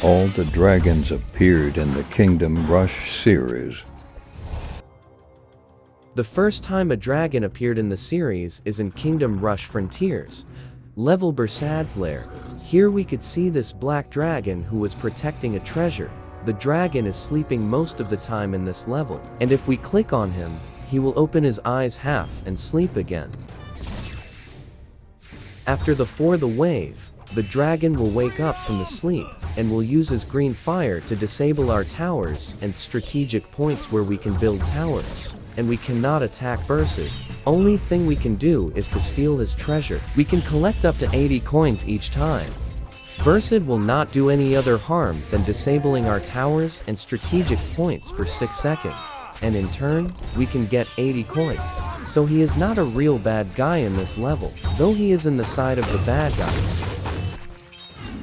All the dragons appeared in the Kingdom Rush series. The first time a dragon appeared in the series is in Kingdom Rush Frontiers, level Bursad's Lair. Here we could see this black dragon who was protecting a treasure. The dragon is sleeping most of the time in this level, and if we click on him, he will open his eyes half and sleep again. After the wave, the dragon will wake up from the sleep, and will use his green fire to disable our towers and strategic points where we can build towers. And we cannot attack Bursid. Only thing we can do is to steal his treasure. We can collect up to 80 coins each time. Bursid will not do any other harm than disabling our towers and strategic points for 6 seconds. And in turn, we can get 80 coins. So he is not a real bad guy in this level, though he is in the side of the bad guys.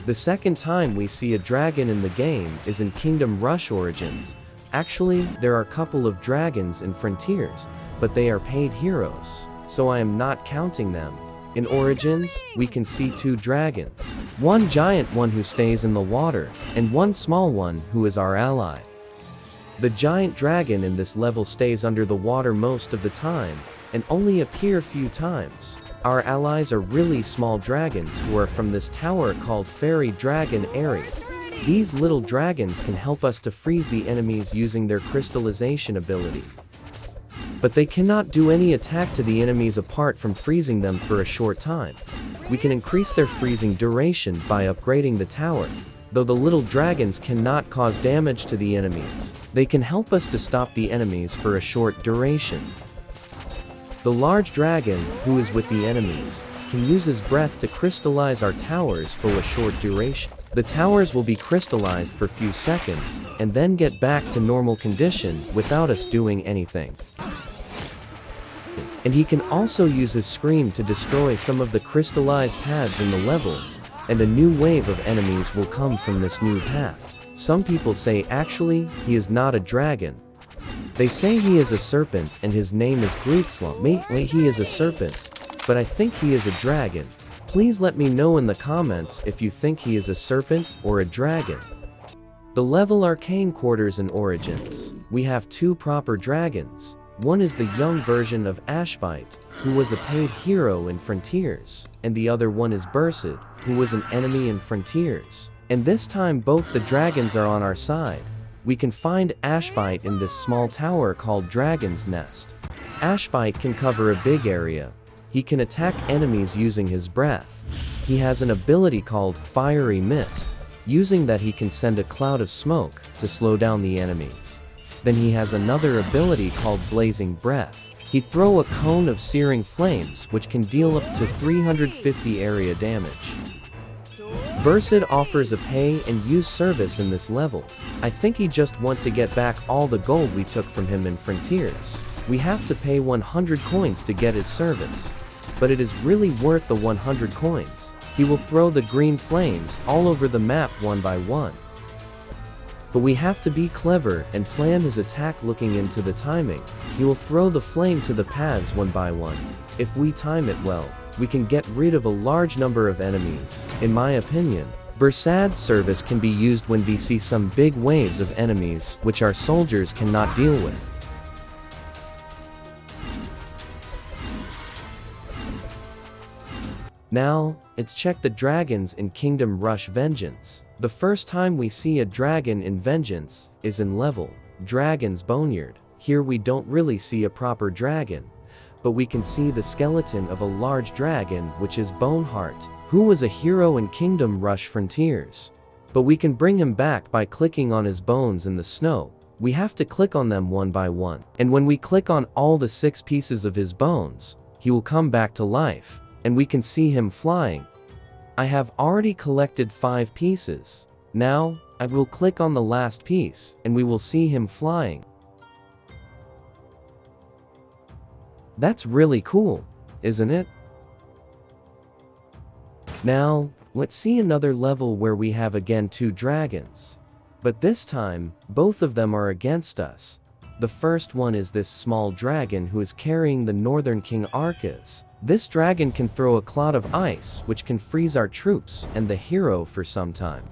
The second time we see a dragon in the game is in Kingdom Rush Origins. Actually, there are a couple of dragons in Frontiers, but they are paid heroes, so I am not counting them. In Origins, we can see 2 dragons. One giant one who stays in the water, and one small one who is our ally. The giant dragon in this level stays under the water most of the time, and only appear few times. Our allies are really small dragons who are from this tower called Fairy Dragon Airy. These little dragons can help us to freeze the enemies using their crystallization ability. But they cannot do any attack to the enemies apart from freezing them for a short time. We can increase their freezing duration by upgrading the tower. Though the little dragons cannot cause damage to the enemies, they can help us to stop the enemies for a short duration. The large dragon, who is with the enemies, can use his breath to crystallize our towers for a short duration. The towers will be crystallized for few seconds, and then get back to normal condition without us doing anything. And he can also use his scream to destroy some of the crystallized paths in the level, and a new wave of enemies will come from this new path. Some people say actually, he is not a dragon. They say he is a serpent and his name is Greetslam. Maybe he is a serpent, but I think he is a dragon. Please let me know in the comments if you think he is a serpent or a dragon. The level Arcane Quarters in Origins, we have 2 proper dragons. One is the young version of Ashbite, who was a paid hero in Frontiers, and the other one is Bursid, who was an enemy in Frontiers. And this time both the dragons are on our side. We can find Ashbite in this small tower called Dragon's Nest. Ashbite can cover a big area. He can attack enemies using his breath. He has an ability called Fiery Mist. Using that he can send a cloud of smoke to slow down the enemies. Then he has another ability called Blazing Breath. He throw a cone of searing flames which can deal up to 350 area damage. Bursid offers a pay and use service in this level. I think he just want to get back all the gold we took from him in Frontiers. We have to pay 100 coins to get his service. But it is really worth the 100 coins. He will throw the green flames all over the map one by one. But we have to be clever and plan his attack looking into the timing. He will throw the flame to the paths one by one. If we time it well, we can get rid of a large number of enemies. In my opinion, Bursad's service can be used when we see some big waves of enemies which our soldiers cannot deal with. Now, let's check the dragons in Kingdom Rush Vengeance. The first time we see a dragon in Vengeance is in level Dragon's Boneyard. Here we don't really see a proper dragon, but we can see the skeleton of a large dragon which is Boneheart, who was a hero in Kingdom Rush Frontiers. But we can bring him back by clicking on his bones in the snow. We have to click on them one by one, and when we click on all the 6 pieces of his bones, he will come back to life. And we can see him flying. I have already collected 5 pieces. Now, I will click on the last piece, and we will see him flying. That's really cool, isn't it? Now, let's see another level where we have again 2 dragons. But this time, both of them are against us. The first one is this small dragon who is carrying the Northern King Arcas. This dragon can throw a cloud of ice which can freeze our troops and the hero for some time.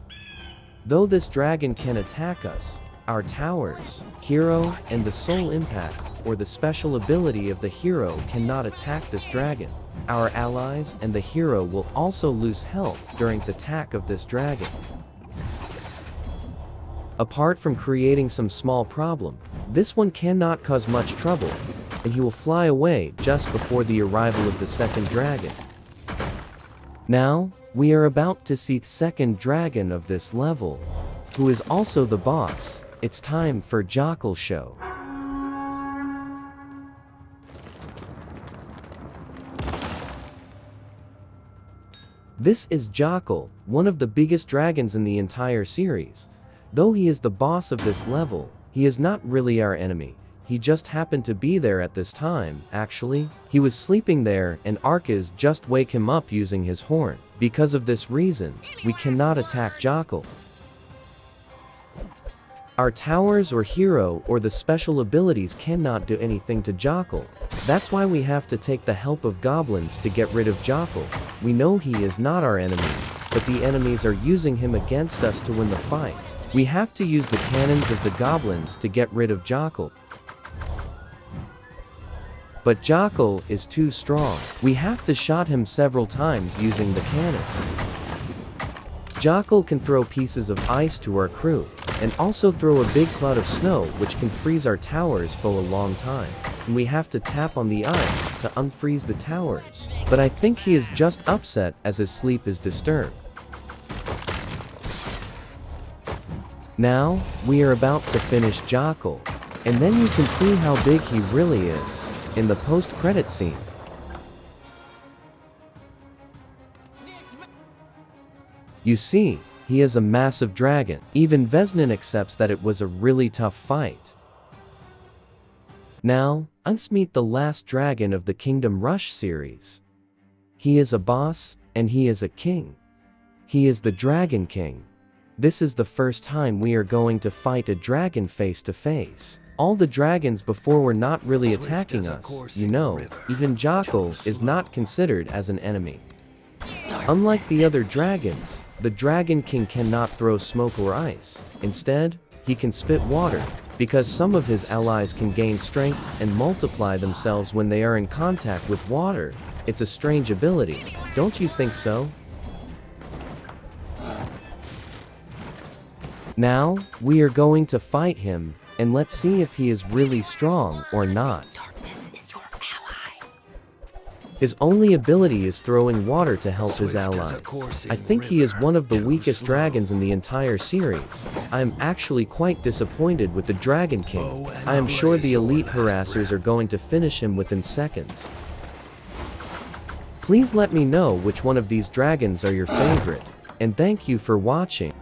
Though this dragon can attack us, our towers, hero, and the soul impact, or the special ability of the hero cannot attack this dragon. Our allies and the hero will also lose health during the attack of this dragon. Apart from creating some small problem, this one cannot cause much trouble, and he will fly away just before the arrival of the second dragon. Now, we are about to see the second dragon of this level, who is also the boss. It's time for Jackal Show. This is Jackal, one of the biggest dragons in the entire series. Though he is the boss of this level, he is not really our enemy. He just happened to be there at this time. Actually, he was sleeping there and Arcane just wake him up using his horn. Because of this reason, we cannot attack Jackal. Our towers or hero or the special abilities cannot do anything to Jackal. That's why we have to take the help of goblins to get rid of Jackal. We know he is not our enemy, but the enemies are using him against us to win the fight. We have to use the cannons of the goblins to get rid of Jackal. But Jackal is too strong. We have to shot him several times using the cannons. Jackal can throw pieces of ice to our crew, and also throw a big cloud of snow which can freeze our towers for a long time. And we have to tap on the ice to unfreeze the towers. But I think he is just upset as his sleep is disturbed. Now, we are about to finish Jackal, and then you can see how big he really is in the post-credit scene. You see, he is a massive dragon. Even Vesnin accepts that it was a really tough fight. Now, let's meet the last dragon of the Kingdom Rush series. He is a boss, and he is a king. He is the Dragon King. This is the first time we are going to fight a dragon face to face. All the dragons before were not really attacking us, you know, even Jackal is not considered as an enemy. Unlike the other dragons, the Dragon King cannot throw smoke or ice. Instead, he can spit water, because some of his allies can gain strength and multiply themselves when they are in contact with water. It's a strange ability, don't you think so? Now, we are going to fight him, and let's see if he is really strong or not. His only ability is throwing water to help his allies. I think he is one of the weakest dragons in the entire series. I am actually quite disappointed with the Dragon King. I am sure the elite harassers are going to finish him within seconds. Please let me know which one of these dragons are your favorite, and thank you for watching.